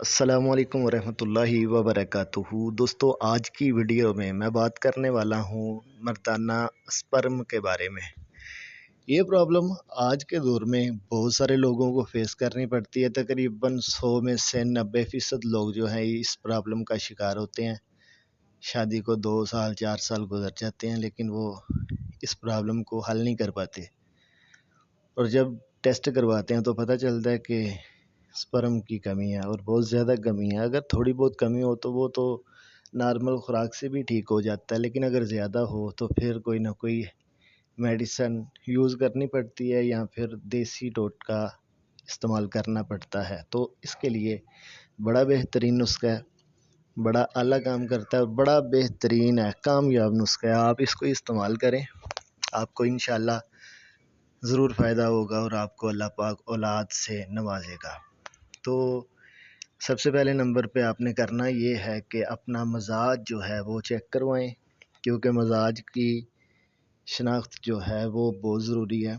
السلام علیکم ورحمۃ اللہ وبرکاتہ۔ دوستو، آج کی ویڈیو میں بات کرنے والا ہوں مردانہ اسپرم کے بارے میں۔ یہ پرابلم آج کے دور میں بہت سارے لوگوں کو فیس کرنی پڑتی ہے۔ تقریباً 100 میں سے 90% لوگ جو ہیں اس پرابلم کا شکار ہوتے ہیں۔ شادی کو 2 سال 4 سال گزر جاتے ہیں لیکن وہ اس پرابلم کو حل نہیں کر پاتے، اور جب ٹیسٹ کرواتے ہیں تو پتہ چلتا ہے کہ سپرم کی کمی ہے، اور بہت زیادہ کمی ہے۔ اگر تھوڑی بہت کمی ہو تو وہ تو نارمل خوراک سے بھی ٹھیک ہو جاتا ہے، لیکن اگر زیادہ ہو تو پھر کوئی نہ کوئی میڈیسن یوز کرنی پڑتی ہے یا پھر دیسی ٹوٹکا استعمال کرنا پڑتا ہے۔ تو اس کے لیے بڑا بہترین نسخہ ہے، بڑا اعلیٰ کام کرتا ہے، اور بڑا بہترین ہے، کامیاب نسخہ ہے۔ آپ اس کو استعمال کریں، آپ کو انشاءاللہ ضرور فائدہ ہوگا اور آپ کو اللہ پاک اولاد سے نوازے گا۔ تو سب سے پہلے نمبر پہ آپ نے کرنا یہ ہے کہ اپنا مزاج جو ہے وہ چیک کروائیں، کیونکہ مزاج کی شناخت جو ہے وہ بہت ضروری ہے۔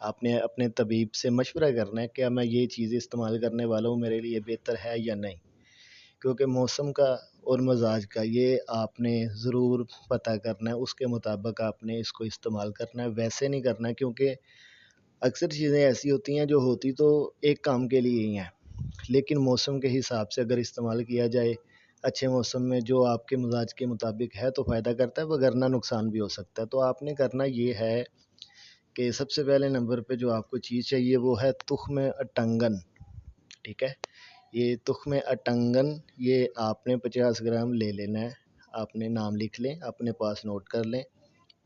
آپ نے اپنے طبیب سے مشورہ کرنا ہے کہ میں یہ چیز استعمال کرنے والا ہوں، میرے لیے بہتر ہے یا نہیں، کیونکہ موسم کا اور مزاج کا یہ آپ نے ضرور پتہ کرنا ہے، اس کے مطابق آپ نے اس کو استعمال کرنا ہے، ویسے نہیں کرنا ہے، کیونکہ اکثر چیزیں ایسی ہوتی ہیں جو ہوتی تو ایک کام کے لیے ہی ہیں، لیکن موسم کے حساب سے اگر استعمال کیا جائے اچھے موسم میں جو آپ کے مزاج کے مطابق ہے تو فائدہ کرتا ہے، وگرنہ نقصان بھی ہو سکتا ہے۔ تو آپ نے کرنا یہ ہے کہ سب سے پہلے نمبر پہ جو آپ کو چیز چاہیے وہ ہے تخم اٹنگن، ٹھیک ہے؟ یہ تخم اٹنگن یہ آپ نے 50 گرام لے لینا ہے۔ آپ نے نام لکھ لیں، اپنے پاس نوٹ کر لیں۔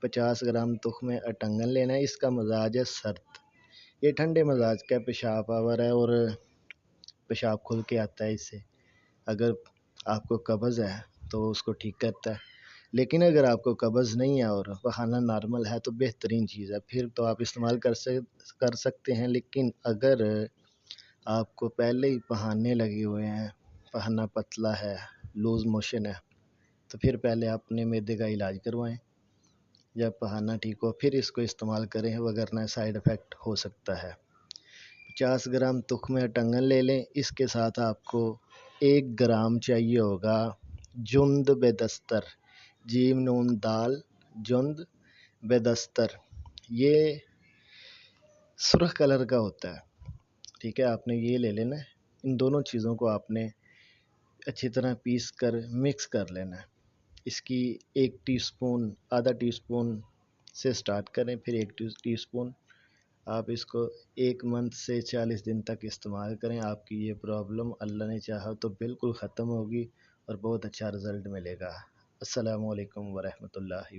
50 گرام تخم اٹنگن لینا ہے۔ اس کا مزاج ہے سرد، یہ ٹھنڈے مزاج کا پیشاب آور ہے اور پیشاب کھل کے آتا ہے اس سے۔ اگر آپ کو قبض ہے تو اس کو ٹھیک کرتا ہے، لیکن اگر آپ کو قبض نہیں ہے اور بخانہ نارمل ہے تو بہترین چیز ہے، پھر تو آپ استعمال کر سکتے ہیں۔ لیکن اگر آپ کو پہلے ہی بہانے لگے ہوئے ہیں، بہانہ پتلا ہے، لوز موشن ہے، تو پھر پہلے اپنے معدے کا علاج کروائیں، جب بہانہ ٹھیک ہو پھر اس کو استعمال کریں، وگرنہ سائیڈ افیکٹ ہو سکتا ہے۔ 50 گرام تخم اٹنگن لے لیں۔ اس کے ساتھ آپ کو 1 گرام چاہیے ہوگا جند بیدستر، جیم نون دال جند بیدستر، یہ سرخ کلر کا ہوتا ہے، ٹھیک ہے؟ آپ نے یہ لے لینا ہے۔ ان دونوں چیزوں کو آپ نے اچھی طرح پیس کر مکس کر لینا ہے۔ اس کی 1 ٹی سپون، آدھا ٹی سپون سے سٹارٹ کریں، پھر 1 ٹی سپون۔ آپ اس کو 1 منتھ سے 40 دن تک استعمال کریں، آپ کی یہ پرابلم اللہ نے چاہا تو بالکل ختم ہوگی اور بہت اچھا رزلٹ ملے گا۔ السلام علیکم ورحمۃ اللہ۔